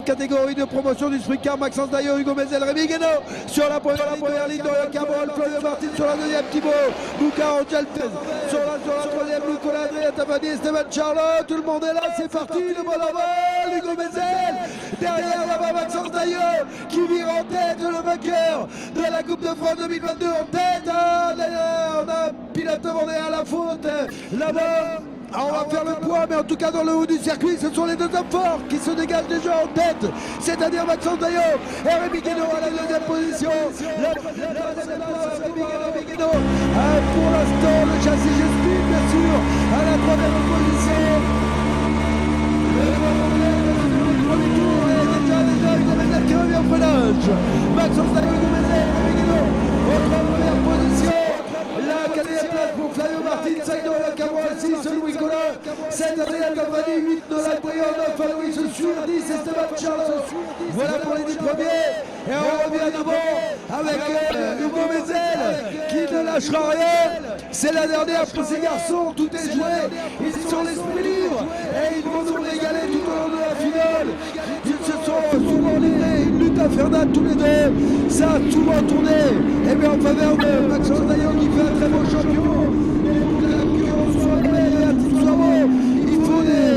catégorie de promotion du sprint car. Maxence Daillot, Hugo Mézel, Rémi Guénaud sur la première ligne, Dorian Cabrol, Flavio Martin sur la deuxième, Thibaut Boucard, Chalpez sur la troisième, Nicolas Adrien Tafani, Stéphane Charlot, tout le monde est là, c'est parti, le bon envol, Hugo Mézel, derrière là-bas Maxence Daillot qui vire en tête, le vainqueur de la Coupe de France 2022 en tête. On a un pilote demandé à la faute là-bas. Alors on va faire le point, mais en tout cas dans le haut du circuit, ce sont les deux hommes forts qui se dégagent déjà en tête, c'est-à-dire Maxence Daillot et Rémi Guénaud à la deuxième position. Rémi Guénaud, pour l'instant, le châssis Gespin, bien sûr, à la troisième position. Le premier tour, et déjà, Hugo Mézel qui revient au freinage. Maxence Daillot, Hugo Mézel, Rémi Guénaud, en première position. La quatrième place pour Flavio Martin, 5 dans la Cabrol, 6 Louis Collin, 7 Adrien Cavani, 8 Nolan Briand, 9 Aloïs Sur, 10 Esteban Charles. Voilà pour les 10 premiers. Et on revient à nouveau avec Hugo Mézel qui ne lâchera rien. C'est la dernière pour ces garçons, tout est joué. Ils sont l'esprit libre et ils vont nous régaler tout au long de la finale. Ils se sont souvent livrés, une lutte infernale tous les deux. Ça a souvent tourné. Et bien en faveur de Maxence Daillot qui fait un très beau champion. Et pour que la concurrence soit belle et à tout soit beau, il faut des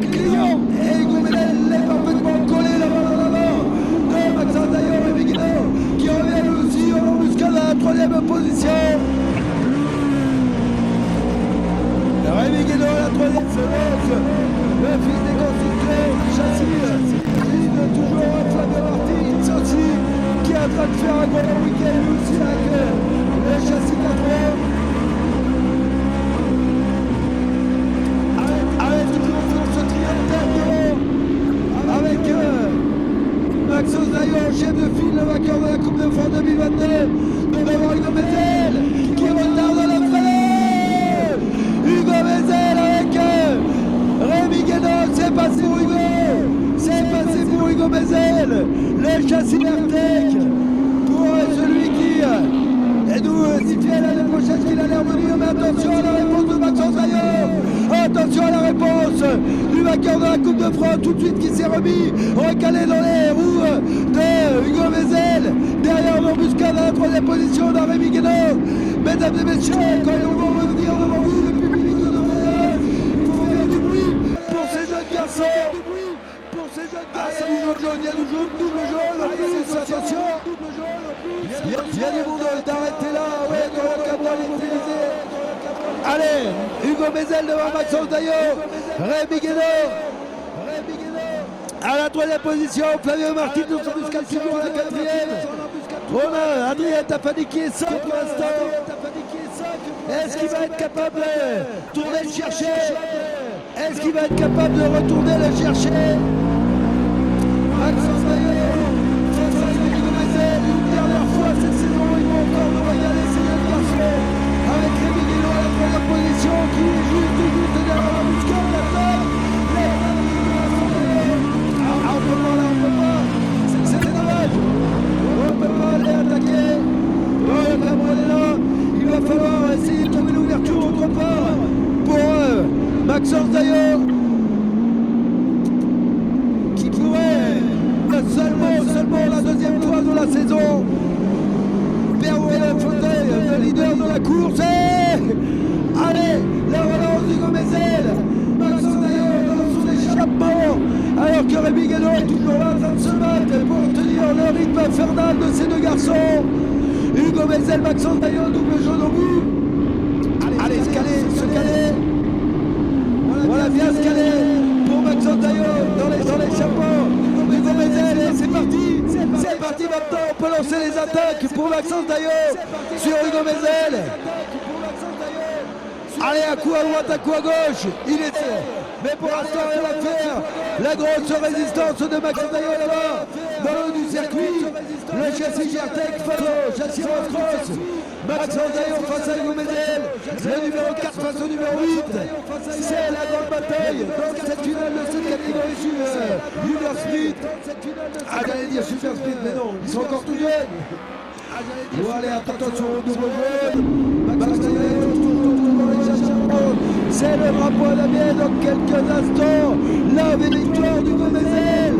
clients. Et Hugo Mézel est parfaitement collé là-bas dans la main de Maxence Daillot et Rémi Guénaud qui reviennent aussi en embuscade à la troisième position. Rémi Guénaud à la troisième se lance, le fils des constructeurs du châssis, toujours Flavio Martin aussi, qui est en train de faire un gros week-end aussi avec le châssis 80. Avec toujours ce triangle avec Maxence Daillot, chef de file, le vainqueur de la Coupe de France 2022, devant Hugo Mézel qui retarde le freinage. Hugo Mézel avec Rémi Guénaud, c'est passé pour Hugo, c'est passé pour Hugo Mézel, le châssis Mertec pour celui qui nous situe l'année prochaine qu'il a l'air venir, mais attention à la réponse de Maxence Daillot, attention à la réponse du vainqueur de la Coupe de France, tout de suite qui s'est remis, recalé dans les roues de Hugo Mézel, derrière l'embuscade à la troisième position d'un Rémi Guénaud. Mesdames et messieurs, quand ils vont revenir devant vous, le public de Montréal, il faut faire du bruit pour ces jeunes garçons. Double jaune, il y a du jaune, double jaune, attention. Il y a du monde, d'arrêter là, ouais, dans le Cabrol immobilisé. Allez, Hugo Mézel devant Maxence Daillot, Rémi Guénaud. À la troisième position, Flavio Martin dans son embuscade toujours à la quatrième. On a Adrien Tafani qui est 5 pour l'instant. Est-ce qu'il va être capable de tourner le chercher? Est-ce qu'il va être capable de retourner le chercher? Maxence Daillot, face à Hugo Mézel, une dernière fois cette saison, ils vont encore nous régaler ces jeunes garçons. Avec Rémi Guénaud à la première position, qui est juste derrière la bouscade, la table. On peut pas là, on peut pas. C'est dommage. On peut pas aller attaquer. Le Cabrol est là. Il va falloir essayer de trouver l'ouverture autre part pour Maxence Daillot qui pourrait seulement la deuxième fois de la saison perdre le fauteuil de leader de la course. Allez, la relance d'Hugo Mézel, Maxence Daillot dans son échappement alors que Rémi Guénaud est toujours là en train de se battre pour tenir le rythme infernal de ces deux garçons. Hugo Mézel, Maxence Daillot, double jaune au bout. Allez, se caler. Voilà, bien se caler pour Maxence Daillot dans les chapeaux. Hugo Mézel, et c'est parti maintenant. On peut lancer les attaques pour Maxence Daillot sur Hugo Mézel. Allez, un coup à droite, un coup à gauche. Il est... Mais pour l'instant, rien à faire. La grosse résistance de Maxence Daillot là-bas, dans le haut du circuit. Le châssis Gertec face au châssis Ross-Cross. Maxence Daillot face à Hugo Mézel. Le numéro 4 face au numéro 8. C'est la grande bataille dans cette finale de cette catégorie Junior Sprint. Ah, j'allais dire Super Sprint, mais non, ils sont encore tout jeunes. Bon, allez, attention au nouveau jaune. Maxence Daillot c'est le drapeau à la mienne dans quelques instants. La victoire d'Hugo Mézel.